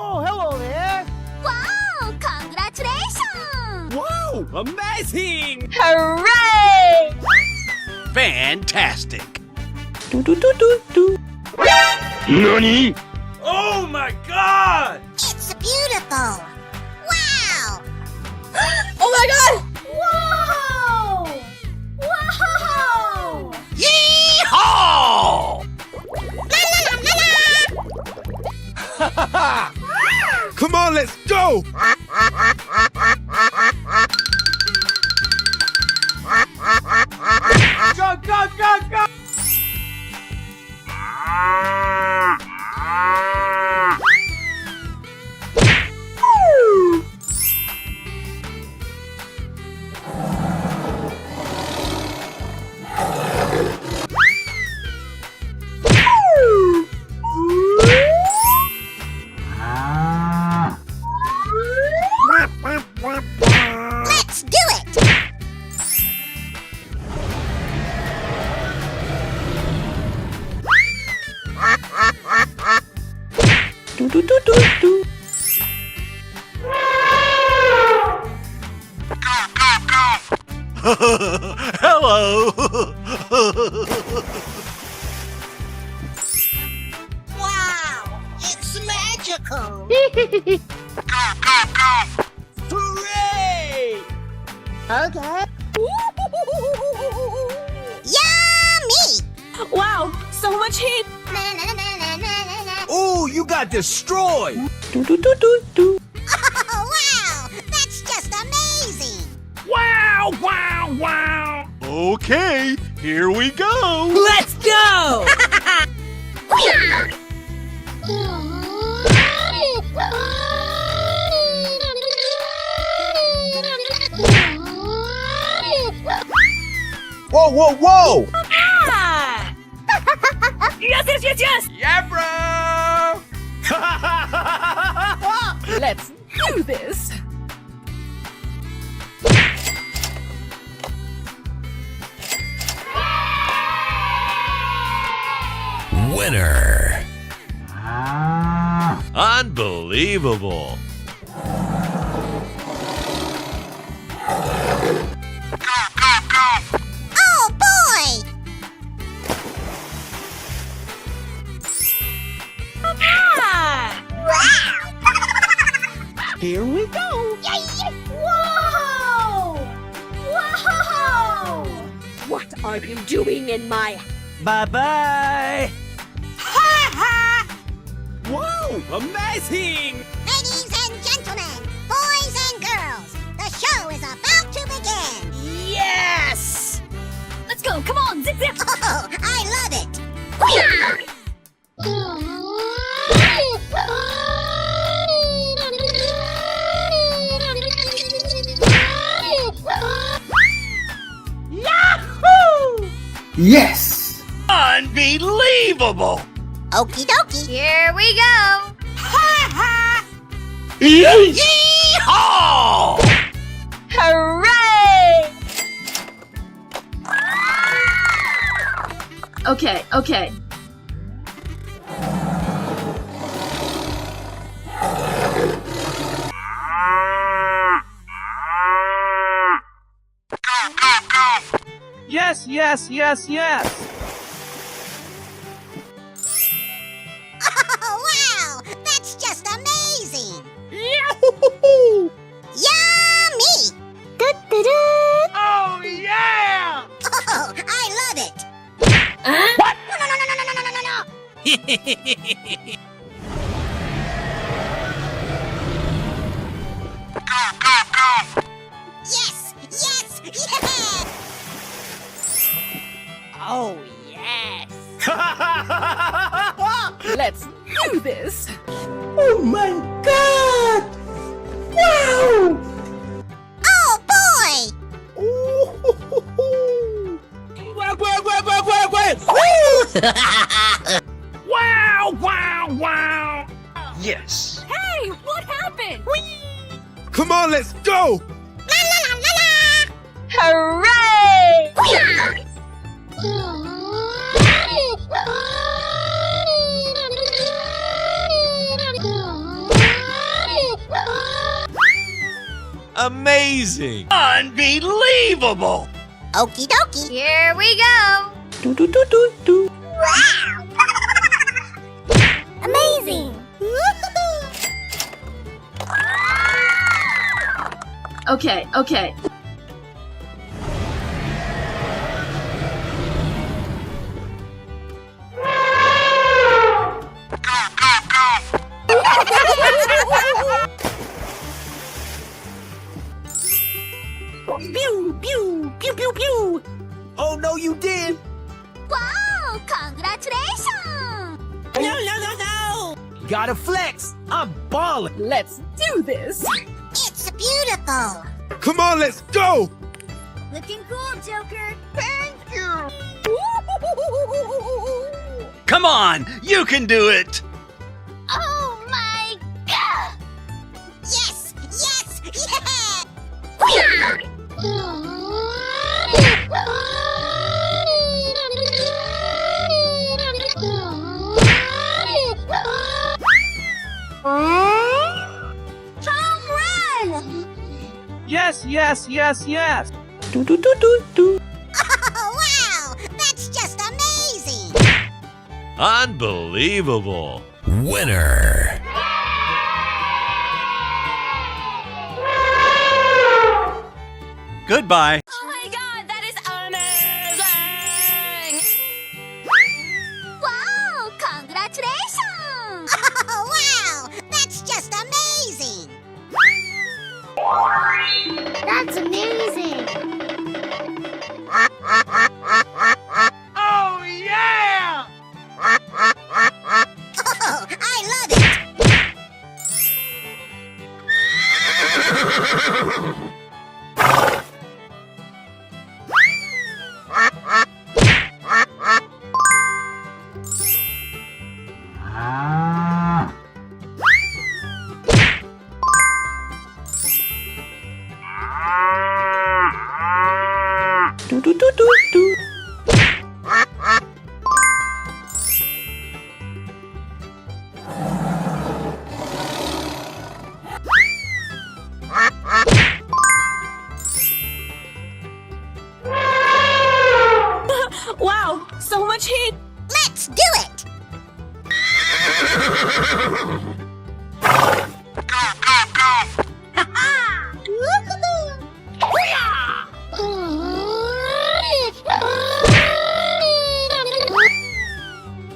Oh, hello there. Wow! Congratulations! Wow! Amazing! Hooray! Fantastic! NANI?! Oh my god! It's beautiful! Wow! Oh my god! Whoa! Wow! Yeehaw! Come on, let's go! Go, go, go, go! Let's do it! Hello! Wow! It's magical! Hooray! Okay. Yummy! Wow, so much heat! Oh, you got destroyed! Oh, wow! That's just amazing! Wow, wow, wow! Okay, here we go! Let's go! Whoa, whoa, whoa! Ah! Yes, yes, yes, yes! Yeah, bro! Let's do this! Winner! Unbelievable! Oh, boy! Ah! Here we go! Whoa! Whoa! What are you doing in my... Bye-bye! Whoa! Amazing! Ladies and gentlemen, boys and girls, the show is about to begin! Yes! Let's go, come on, zip zip! Oh, I love it! Yahoo! Yes! Unbelievable! Okie dokie. Here we go! Yeehaw! Hooray! Okay, okay. Yes, yes, yes, yes. Oh, wow! That's just amazing! Yahoo! Yummy! Oh, yeah! Oh, I love it! What? No! Yes! Yes! Yes! Oh, yes! Let's do this! Oh my god! Wow! Oh, boy! Wow, wow, wow! Yes! Hey, what happened? Come on, let's go! La la la la la! Hooray! Amazing! Unbelievable! Okie dokie. Here we go. Do do do do do. Amazing. Okay, okay. Pew pew pew pew pew. Oh no, you did. Wow, congratulations. No. Gotta flex. I'm balling. Let's do this. It's beautiful. Come on, let's go! Looking cool, Joker. Come on, you can do it! Oh my god. Yes, yes, yes. Home run. Yes, yes, yes, yes. Do do do do do. Oh, wow! That's just amazing! Unbelievable! Winner! Goodbye! Oh my god, that is amazing! Wow! Congratulations! Oh, wow! That's just amazing! That's amazing! Oh, yeah! Oh, I love it! Do do do do do. Wow, so much heat. Let's do it!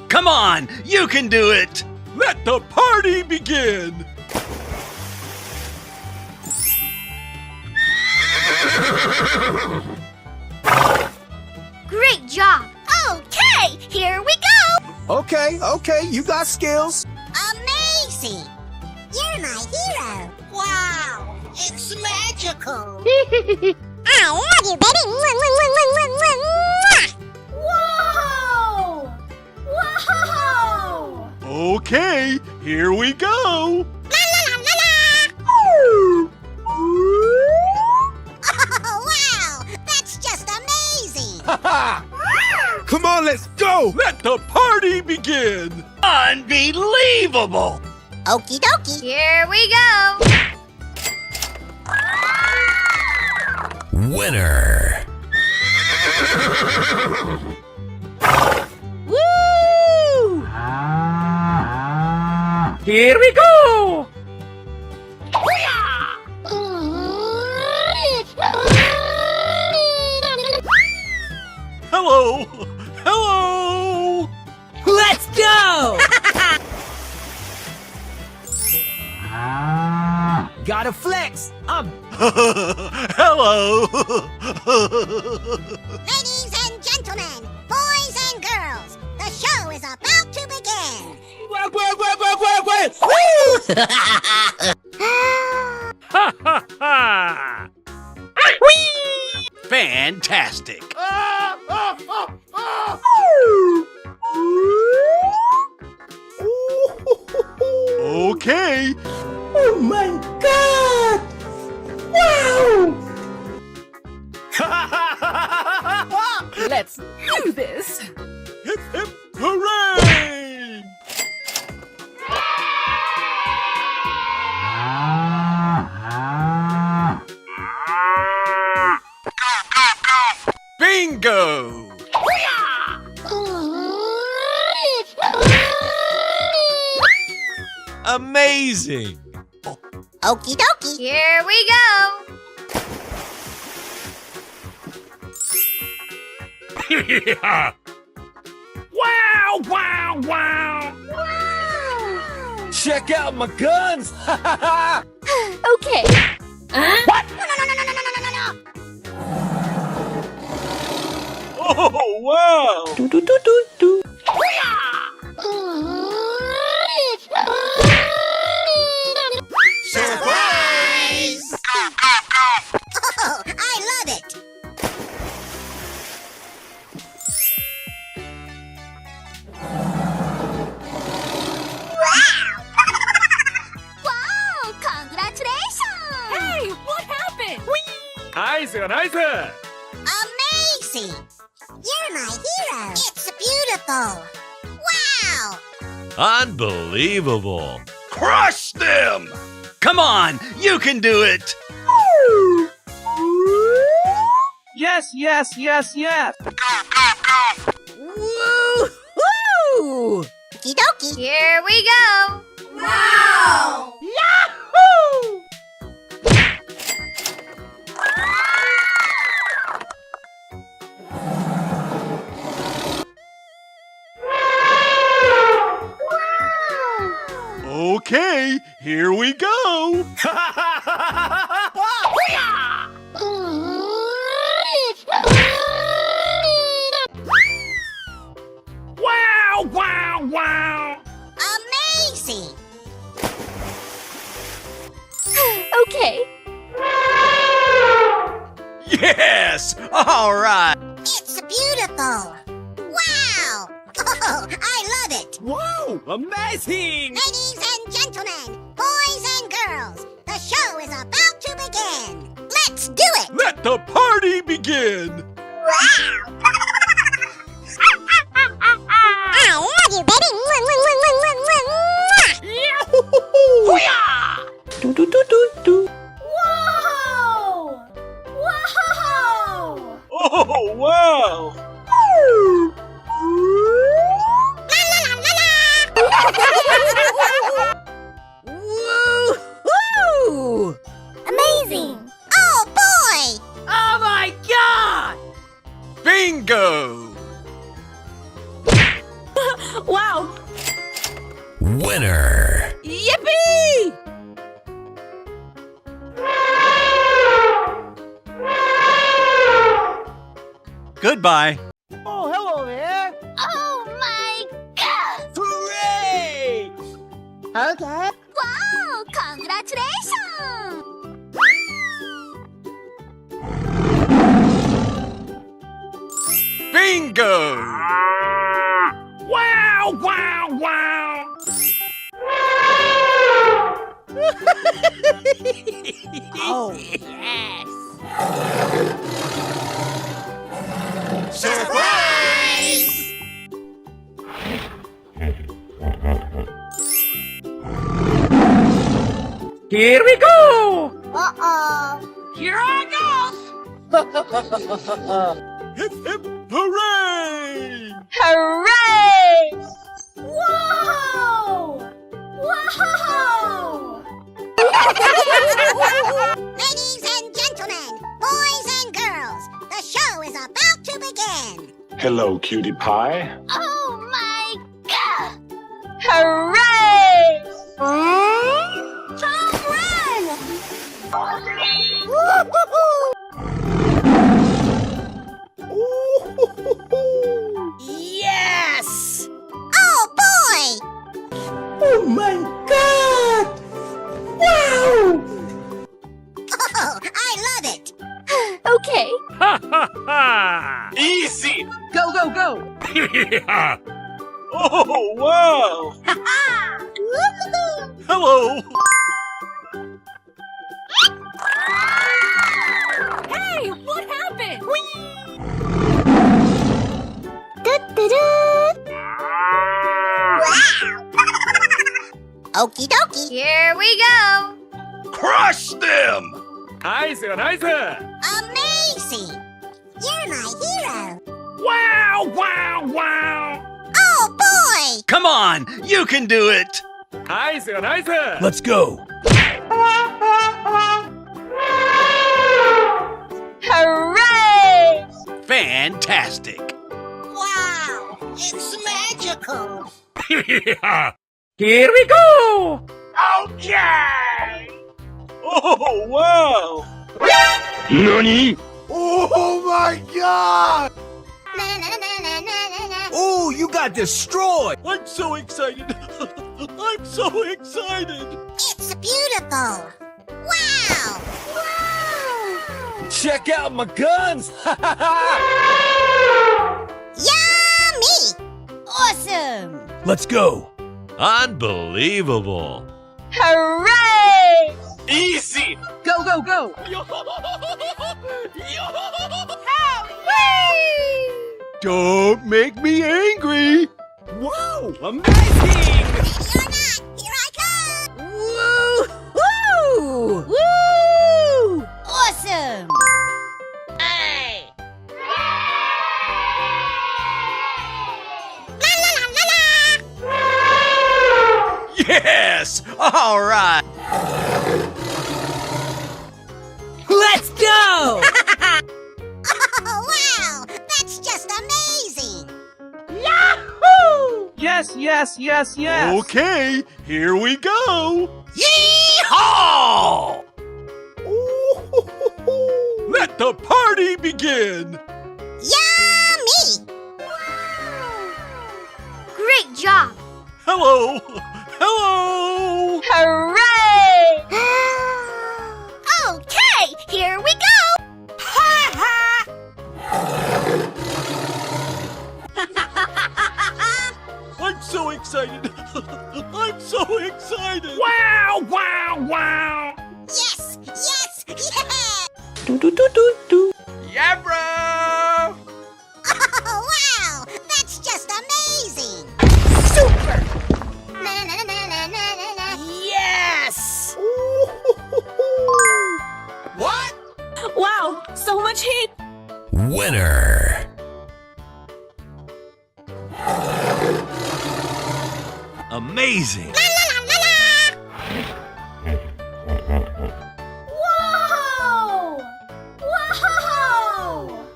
Come on, you can do it! Let the party begin! Great job. Okay, here we go. Okay, you got skills. Amazing! You're my hero! Wow! It's magical! I love you, baby! Whoa! Whoa! Okay, here we go! Oh, wow! That's just amazing! Come on, let's go! Let the party begin! Unbelievable! Okie dokie! Here we go. Winner! Woo! Here we go. Hello! Hello! Let's go. Gotta flex. I'm Hello! Ladies and gentlemen, boys and girls, the show is about to begin! Ha ha ha! Fantastic! Okay! Oh my god! Wow! Let's do this. Hip hip hooray! Amazing! Okie dokie. Here we go. Wow, wow, wow. Check out my guns! Okay. What? No, no, no, no, no, no, no, no, no. Oh, wow! Do, do, do, do, do. Surprise! Oh, I love it. Wow! Congratulations! Hey, what happened? Nice, nice! Amazing! You're my hero. It's beautiful. Wow! Unbelievable! Crush them! Come on, you can do it! Yes, yes, yes, yes. Woo-hoo! Okie dokie. Here we go. Wow! Yahoo! Okay, here we go! Wow, wow, wow. Amazing! Okay. Yes! All right! It's beautiful. Wow! Oh, I love it. Whoa, amazing. Ladies and gentlemen, boys and girls, the show is about to begin. Let's do it! Let the party begin! Wow! I love you, baby! Do, do, do, do, do. Whoa! Whoa! Oh, wow! Woo-hoo! Amazing! Oh boy! Oh my God! Bingo! Wow. Winner! Yippee! Goodbye. Oh, hello there. Oh my god! Hooray! Okay. Wow! Congratulations! Bingo! Wow, wow, wow. Oh, yes. Surprise! Here we go. Uh-oh. Here I Hip, hip, hooray! Hooray! Whoa! Whoa! Ladies and gentlemen, boys and girls, the show is about to begin. Hello, cutie pie. Oh my god! Hooray! Home run! Yes. Oh boy! Oh my God. Wow. Oh, I love it. Okay. Ha ha ha! Easy! Go, go, go. Oh, wow! Hello! Hey, what happened? Okie dokie. Here we go. Crush them! Nice, nice! Amazing! You're my hero. Wow, wow, wow. Oh boy! Come on, you can do it! Nice, nice. Let's go. Hooray! Fantastic. Wow, it's magical. Here we go. Okay! Oh, wow! Nani? Oh, my God! Na, na, na, na, na, na, na. Oh, you got destroyed! I'm so excited! I'm so excited! It's beautiful. Wow! Wow! Check out my guns! Yummy! Awesome! Let's go. Unbelievable. Hooray! Easy! Go, go, go! Don't make me angry. Wow! Amazing! Ready or not, here I come! Woo! Woo! Awesome! Hey! La la la la la! Yes. All right. Let's go! Oh wow! That's just amazing! Yes, yes, yes, yes! Okay, here we go. Yeehaw! Let the party begin. Yummy! Great job. Hello. Hello. Hooray! Okay, here we go. Ha ha. I'm so excited. I'm so excited. Wow, wow, wow! Yes! Yes! Yes! Yeah, bro. Oh wow! That's just amazing! Super! Na na na na na na na. Yes! What? Wow, so much heat. Winner. Amazing. La la la la la! Whoa! Whoa!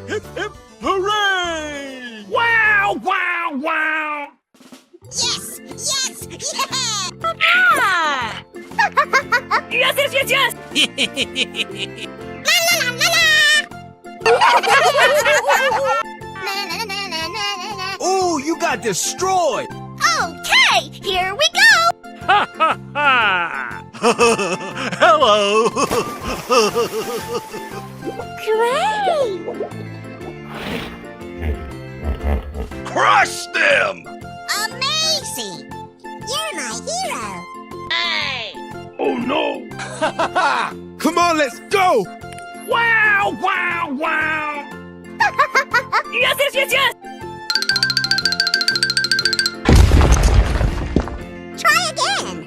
Hip, hip, hooray. Wow, wow, wow! Yes! Yes! Yes! Ah! Yes, yes, yes, yes. La la la la la! Na na na na na na na. Oh, you got destroyed! Okay, here we go. Ha ha ha. Hello. Great. Crush them. Amazing! You're my hero! Hey! Oh no. Come on, let's go! Wow, wow, wow. Yes, yes, yes, yes. Try again!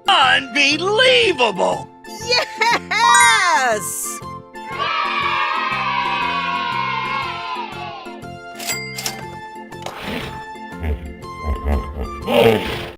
Unbelievable. Yes!